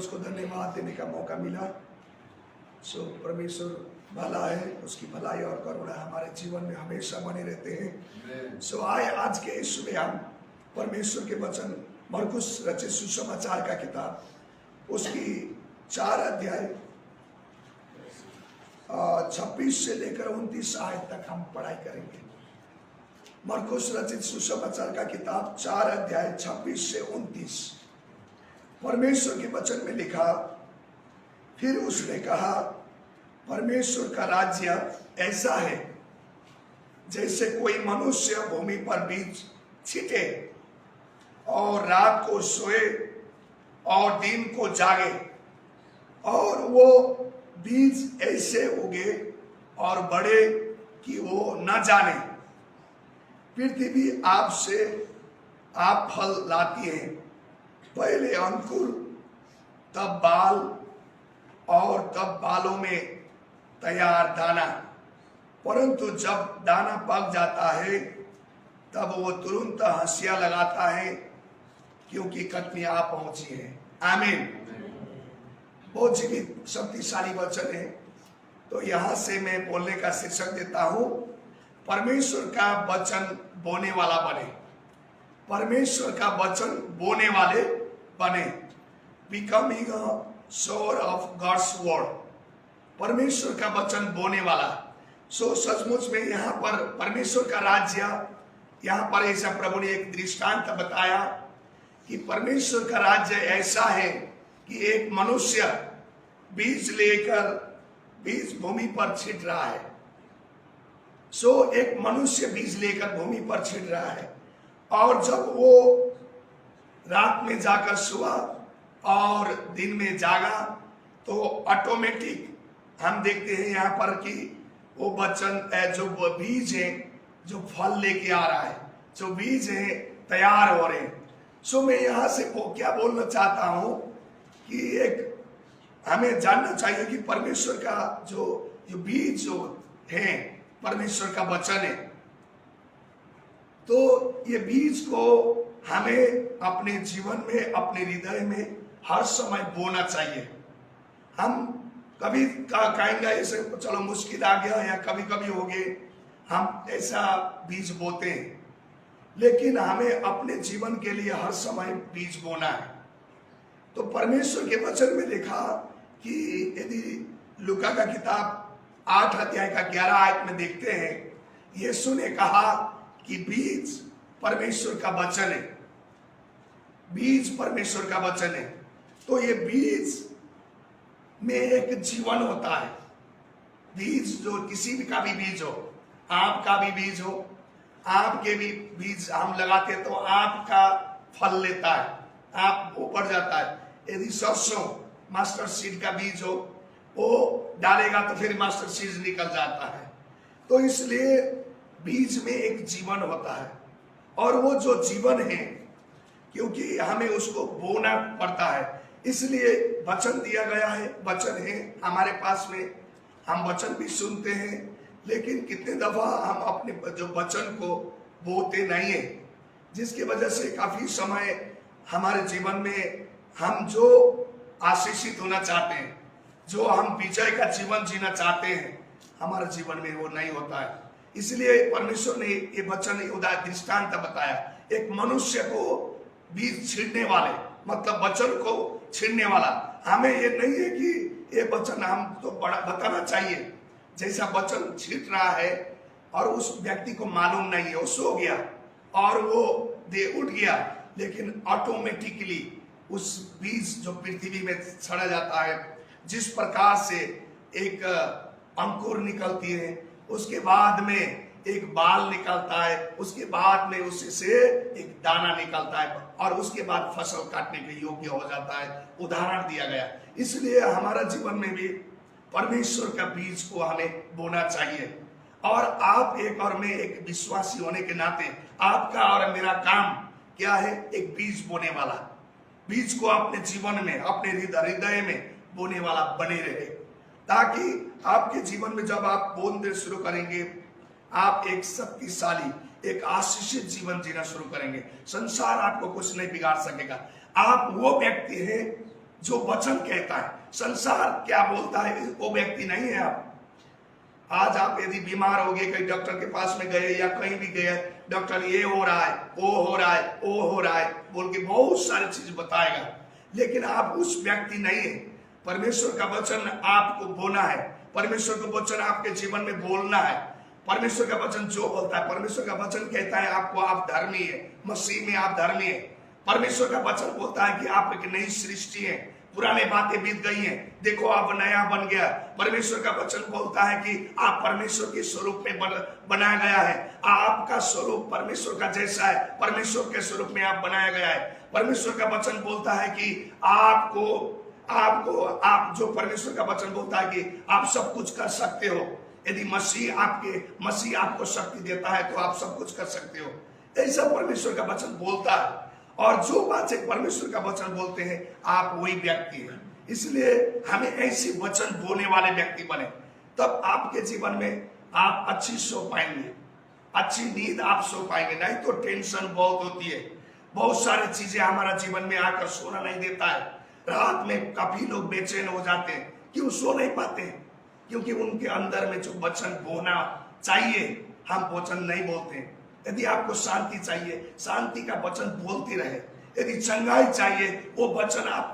उसको धन्यवाद देने का मौका मिला। सो परमेश्वर भला है, उसकी भलाई और करुणा हमारे जीवन में हमेशा बने रहते हैं। सो आज के इस सुबह हम परमेश्वर के वचन मरकुस रचित सुसमाचार का किताब उसकी 4 अध्याय 26 से लेकर 29 आयत तक हम पढ़ाई करेंगे। मरकुस रचित सुसमाचार का किताब 4 अध्याय 26 से 29। परमेश्वर के वचन में लिखा, फिर उसने कहा, परमेश्वर का राज्य ऐसा है जैसे कोई मनुष्य भूमि पर बीज छीटे और रात को सोए और दिन को जागे, और वो बीज ऐसे उगे और बढ़े कि वो न जाने। पृथ्वी आपसे आप फल लाती है, पहले अंकुर, तब बाल, और तब बालों में तैयार दाना। परंतु जब दाना पक जाता है तब वो तुरंत हंसिया लगाता है, क्योंकि कटनी आ पहुंची है। आमीन। बहुत जीवित शक्तिशाली वचन है। तो यहां से मैं बोलने का शीर्षक देता हूं, परमेश्वर का वचन बोने वाला बने। परमेश्वर का वचन बोने वाले बने। Becoming a sower of God's word. परमेश्वर का वचन बोने वाला। सो सचमुच में यहाँ पर परमेश्वर का राज्य, यहाँ पर ऐसा प्रभु ने एक दृष्टांत बताया कि परमेश्वर का राज्य ऐसा है कि एक मनुष्य बीज लेकर बीज भूमि पर छिट रहा है। सो एक मनुष्य बीज लेकर भूमि पर छिट रहा है, और जब वो रात में जाकर सोआ और दिन में जागा तो ऑटोमेटिक हम देखते हैं यहाँ पर कि वो वचन जो बीज है, जो फल लेके आ रहा है, जो बीज है तैयार हो रहे हैं। सो मैं यहाँ से क्या बोलना चाहता हूँ कि एक हमें जानना चाहिए कि परमेश्वर का जो बीज जो है, परमेश्वर का वचन है, तो ये बीज को हमें अपने जीवन में, अपने हृदय में हर समय बोना चाहिए। हम कभी कहेंगे ऐसे चलो मुश्किल आ गया, या कभी कभी हो गए, हम ऐसा बीज बोते हैं, लेकिन हमें अपने जीवन के लिए हर समय बीज बोना है। तो परमेश्वर के वचन में लिखा कि यदि लूका का किताब 8 अध्याय का 11 आयत में देखते हैं, यीशु ने कहा कि बीज परमेश्वर का वचन है। बीज परमेश्वर का वचन है। तो ये बीज में एक जीवन होता है। बीज जो किसी भी का भी बीज हो, आम का भी बीज हो, आम के भी बीज हम लगाते तो आम का फल लेता है, आम ऊपर जाता है। यदि सरसों मास्टर सीड का बीज हो, वो डालेगा तो फिर मास्टर सीड निकल जाता है। तो इसलिए बीज में एक जीवन होता है, और वो जो जीवन है, क्योंकि हमें उसको बोना पड़ता है, इसलिए वचन दिया गया है। वचन है हमारे पास में, हम वचन भी सुनते हैं, लेकिन कितने दफा हम अपने जो वचन को बोते नहीं है, जिसकी वजह से काफी समय हमारे जीवन में हम जो आशीषित होना चाहते हैं, जो हम विजय का जीवन जीना चाहते हैं, हमारे जीवन में वो नहीं होता है। इसलिए परमेश्वर ने ये वचन दृष्टांत बताया, एक मनुष्य को बीज छींटने वाले, मतलब वचन को छीनने वाला। हमें ये नहीं है कि ये वचन हम तो बड़ा बताना चाहिए, जैसा वचन छीट रहा है और उस व्यक्ति को मालूम नहीं है, वो सो गया और वो उठ गया, लेकिन ऑटोमेटिकली उस बीज जो पृथ्वी में छड़ा जाता है, जिस प्रकार से एक अंकुर निकलती है, उसके बाद में एक बाल निकलता है, उसके बाद में उससे एक दाना निकलता है, और उसके बाद फसल काटने के योग्य हो जाता है। उदाहरण दिया गया। इसलिए हमारा जीवन में भी परमेश्वर का बीज को हमें बोना चाहिए। और आप एक और मैं एक विश्वासी होने के नाते, आपका और मेरा काम क्या है? एक बीज बोने वाला। बीज को अपने जीवन में, अपने हृदय में बोने वाला बने रहे, ताकि आपके जीवन में जब आप बोलने शुरू करेंगे, आप एक शक्तिशाली, एक आशीषित जीवन जीना शुरू करेंगे। संसार आपको कुछ नहीं बिगाड़ सकेगा। आप वो व्यक्ति हैं जो वचन कहता है। संसार क्या बोलता है वो व्यक्ति नहीं है आप। आज आप यदि बीमार हो गए, कहीं डॉक्टर के पास में गए या कहीं भी गए, डॉक्टर ये हो रहा है, वो हो रहा है, वो हो रहा है बोल के बहुत सारी चीज बताएगा, लेकिन आप उस व्यक्ति नहीं है। परमेश्वर का वचन आपको बोलना है, परमेश्वर का वचन आपके जीवन में बोलना है। परमेश्वर का वचन जो बोलता है, परमेश्वर का वचन कहता है आपको आप धर्मी है, मसीह में आप धर्मी है। परमेश्वर का वचन बोलता है कि आप एक नई सृष्टि है, पुराने बातें बीत गई हैं, देखो आप नया बन गया। परमेश्वर का वचन बोलता है कि आप परमेश्वर के स्वरूप में बनाया गया है, आपका स्वरूप परमेश्वर का जैसा है, परमेश्वर के स्वरूप में आप बनाया गया है। परमेश्वर का वचन बोलता है कि आप जो परमेश्वर का वचन बोलता है कि आप सब कुछ कर सकते हो। यदि मसीह आपको शक्ति देता है तो आप सब कुछ कर सकते हो, ऐसा परमेश्वर का वचन बोलता है। और जो बातें परमेश्वर का वचन बोलते हैं आप वही व्यक्ति हैं। इसलिए हमें ऐसी वचन बोलने वाले व्यक्ति बने, तब आपके जीवन में आप अच्छी सो पाएंगे, अच्छी नींद आप सो पाएंगे। नहीं तो टेंशन बहुत होती है, बहुत सारी चीजें हमारा जीवन में आकर सोना नहीं देता है। रात में काफी लोग बेचैन हो जाते हैं, क्यों सो नहीं पाते हैं? क्योंकि उनके अंदर में जो वचन बोलना चाहिए हम वचन नहीं बोलते हैं। यदि आपको शांति चाहिए, शांति का वचन बोलते रहे। यदि चंगाई चाहिए, वो वचन आप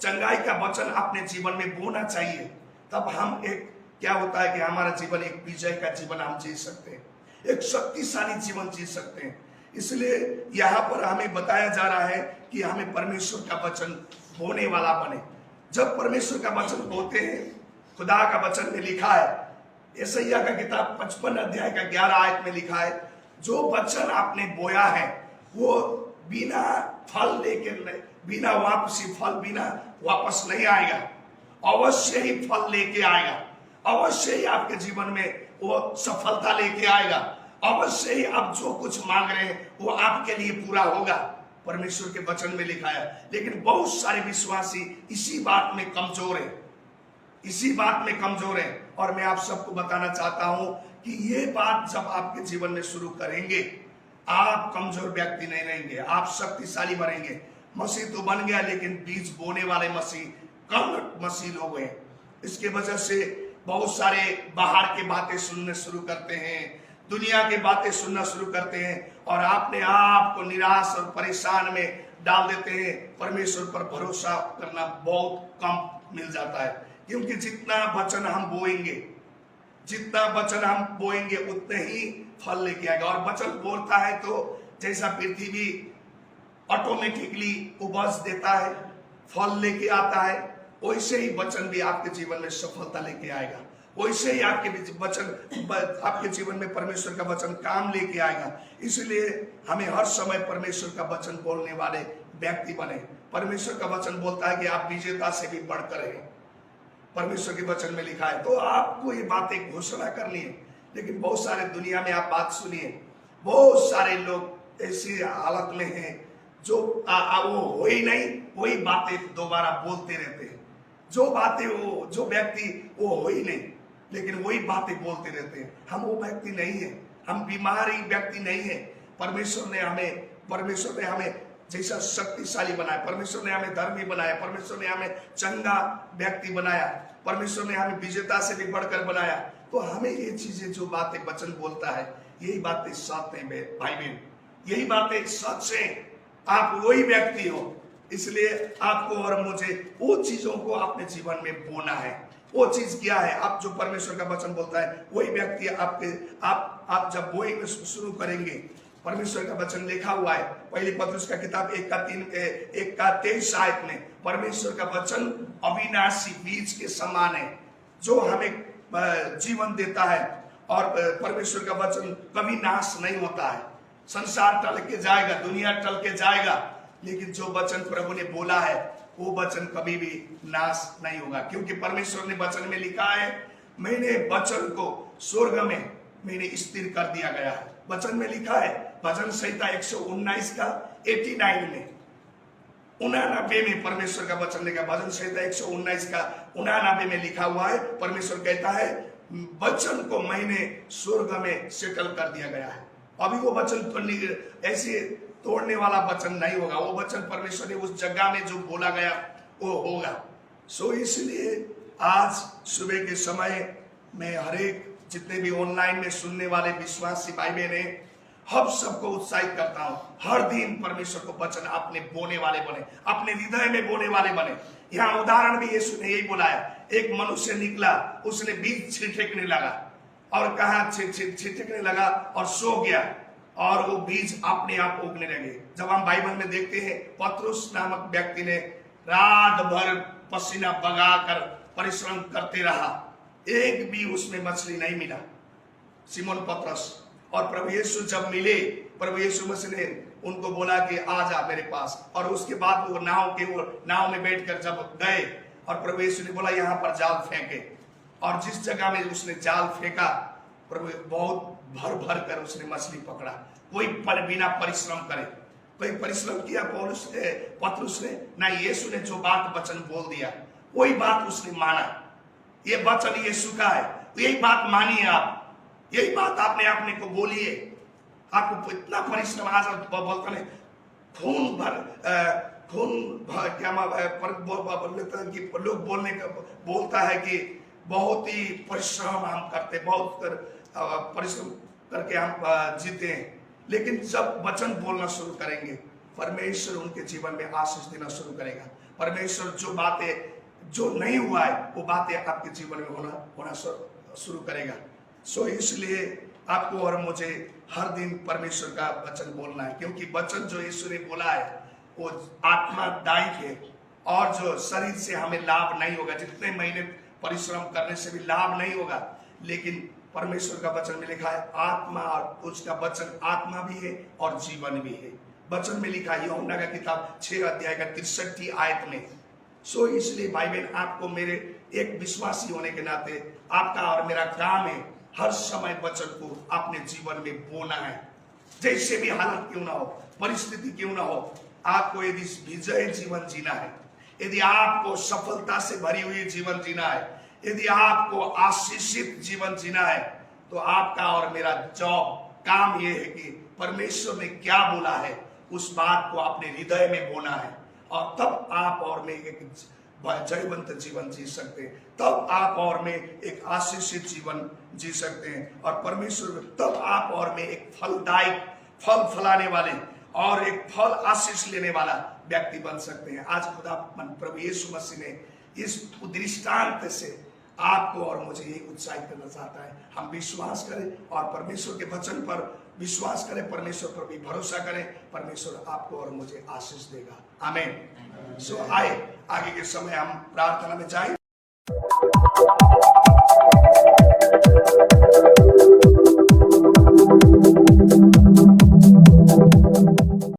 चंगाई का वचन अपने जीवन में बोलना चाहिए। तब हम क्या होता है कि हमारा जीवन एक विजय का जीवन हम जी सकते हैं, एक शक्तिशाली जीवन जी सकते हैं। इसलिए यहाँ पर हमें बताया जा रहा है कि हमें परमेश्वर का वचन बोलने वाला बने। जब परमेश्वर का वचन बोलते हैं, खुदा का वचन में लिखा है, यशायाह का किताब 55 अध्याय का 11 आयत में लिखा है, जो वचन आपने बोया है वो बिना फल लेके, बिना वापस नहीं आएगा, अवश्य ही फल लेके आएगा, अवश्य ही आपके जीवन में वो सफलता लेके आएगा, अवश्य ही आप जो कुछ मांग रहे हैं वो आपके लिए पूरा होगा। परमेश्वर के वचन में लिखा है। लेकिन बहुत सारे विश्वासी इसी बात में कमजोर है, इसी बात में कमजोर है। और मैं आप सबको बताना चाहता हूं कि ये बात जब आपके जीवन में शुरू करेंगे, आप कमजोर व्यक्ति नहीं रहेंगे, आप शक्तिशाली बनेंगे। मसीह तो बन गया, लेकिन बीज बोने वाले मसीह कम मसीह लोग हैं। इसके वजह से बहुत सारे बाहर की बातें सुनने शुरू करते हैं, दुनिया की बातें सुनना शुरू करते हैं और अपने आप को निराश और परेशान में डाल देते हैं। परमेश्वर पर भरोसा करना बहुत कम मिल जाता है, क्योंकि जितना वचन हम बोएंगे उतने ही फल लेके आएगा। और वचन बोलता है तो जैसा पृथ्वी ऑटोमेटिकली उपज देता है, फल लेके आता है, वैसे ही वचन भी आपके जीवन में सफलता लेके आएगा। वैसे ही आपके जीवन में परमेश्वर का वचन काम लेके आएगा। इसलिए हमें हर समय परमेश्वर का वचन बोलने वाले व्यक्ति बने। परमेश्वर का वचन बोलता है कि आप विजेता से भी बढ़कर हैं, परमेश्वर के वचन में लिखा है। तो आपको ये बातें घोषणा करनी है। लेकिन बहुत सारे दुनिया में आप बात सुनिए, बहुत सारे लोग ऐसी हालत में हैं जो वो हो ही नहीं, वही बातें दोबारा बोलते रहते हैं। जो व्यक्ति वो हो ही नहीं, लेकिन वही बातें बोलते रहते हैं। हम वो व्यक्ति नहीं है, हम बीमारी व्यक्ति नहीं है। परमेश्वर ने हमें जैसा शक्तिशाली बनाया, परमेश्वर ने हमें धर्मी बनाया, परमेश्वर ने हमें चंगा व्यक्ति बनाया, परमेश्वर ने हमें विजेता से भी बढ़कर बनाया। तो हमें ये चीजें, जो बातें वचन बोलता है, यही बातें सच है भाई बहन, यही बातें सच है। आप वही व्यक्ति हो, इसलिए आपको और मुझे वो चीजों को अपने जीवन में बोना है। वो चीज क्या है? आप जो परमेश्वर का वचन बोलता है वही व्यक्ति आप जब बोएंगे शुरू करेंगे। परमेश्वर का वचन लिखा हुआ है पहली पत्रुस का किताब 1:23 आयत में, परमेश्वर का वचन अविनाशी बीज के समान है जो हमें जीवन देता है। और परमेश्वर का वचन कभी नाश नहीं होता है। संसार टल के जाएगा, दुनिया टल के जाएगा, लेकिन जो वचन प्रभु ने बोला है वो वचन कभी भी नाश नहीं होगा। क्योंकि परमेश्वर ने वचन में लिखा है, मैंने वचन को स्वर्ग में मैंने स्थिर कर दिया गया है। वचन में लिखा है, भजन संहिता 119 का 89 में 89 में परमेश्वर का वचन लिखा। भजन संहिता 119 का 89 में लिखा हुआ है, परमेश्वर कहता है वचन को मैंने स्वर्ग में सेटल कर दिया गया है। अभी वो वचन ऐसे तोड़ने वाला वचन नहीं होगा। वो वचन परमेश्वर ने उस जगह में जो बोला गया वो होगा। सो इसलिए आज सुबह के समय में हर एक जितने भी ऑनलाइन में सुनने वाले विश्वासी भाई बहन हैं, हम सबको उत्साहित करता हूं, हर दिन परमेश्वर को वचन अपने बोने वाले बने, अपने हृदय में बोने वाले बने। यहाँ उदाहरण भी यीशु ने यही बोला है, एक मनुष्य निकला, उसने बीज छिड़कने लगा और कहा छिड़कने लगा और सो गया और वो बीज अपने आप उगने लगे। जब हम बाइबल में देखते हैं, पतरस नामक व्यक्ति ने रात भर पसीना बगाकर परिश्रम करते रहा, एक भी उसमें मछली नहीं मिला, सिमोन पतरस। और प्रभु यीशु जब मिले, प्रभु यीशु मसीह ने उनको बोला कि आ जा मेरे पास, और उसके बाद वो नाव में बैठकर जब गए और प्रभु यीशु ने बोला यहाँ पर जाल फेंके, और जिस जगह में उसने जाल फेंका, प्रभु बहुत भर भर कर उसने मछली पकड़ा, कोई बिना परिश्रम करे। कोई परिश्रम किया पतरस ने ना, यीशु ने जो बात वचन बोल दिया वही बात उसने माना। ये वचन यीशु का है, यही बात मानिए आप, यही बात आपने अपने को बोलिए। आपको इतना परिश्रम आज बोलते हैं, खून भर क्या लोग बोलता है कि बहुत ही परिश्रम हम करते, बहुत परिश्रम करके हम जीते हैं। लेकिन जब वचन बोलना शुरू करेंगे, परमेश्वर उनके जीवन में आशीष देना शुरू करेगा। परमेश्वर जो बातें जो नहीं हुआ है वो बातें आपके जीवन में होना शुरू करेगा। सो इसलिए आपको और मुझे हर दिन परमेश्वर का वचन बोलना है, क्योंकि वचन जो यीशु ने बोला है वो आत्मादायक है और जो शरीर से हमें लाभ नहीं होगा, जितने महीने परिश्रम करने से भी लाभ नहीं होगा। लेकिन परमेश्वर का वचन में लिखा है आत्मा, और उसका वचन आत्मा भी है और जीवन भी है। वचन में लिखा है यूहन्ना का किताब 6 अध्याय का 63 आयत में। सो इसलिए भाई बहन, आपको मेरे एक विश्वासी होने के नाते आपका और मेरा काम है हर समय वचन को अपने जीवन में बोना है। जैसे भी हालत क्यों ना हो, परिस्थिति क्यों ना हो, आपको यदि विजय जीवन जीना है, यदि आपको सफलता से भरी हुई जीवन जीना है, यदि आपको आशीषित जीवन जीना है, तो आपका और मेरा जॉब काम यह है कि परमेश्वर ने क्या बोला है उस बात को अपने हृदय में बोना है, और तब आप और मैं एक जयवंत जीवन जी सकते हैं, तब आप और मैं एक आशीषित जीवन जी सकते हैं, और परमेश्वर तब आप और मैं एक फलदायक, फल फलाने वाले और एक फल आशीष लेने वाला व्यक्ति बन सकते हैं। आज खुदा प्रभु यीशु मसीह ने इस दृष्टांत से आपको और मुझे यही उत्साहित करना चाहता है। हम विश्वास करें और परमेश्वर के वचन पर विश्वास करें, परमेश्वर पर भी भरोसा करें, परमेश्वर आपको और मुझे आशीष देगा। आमीन। सो आए आगे के समय हम प्रार्थना में जाएं।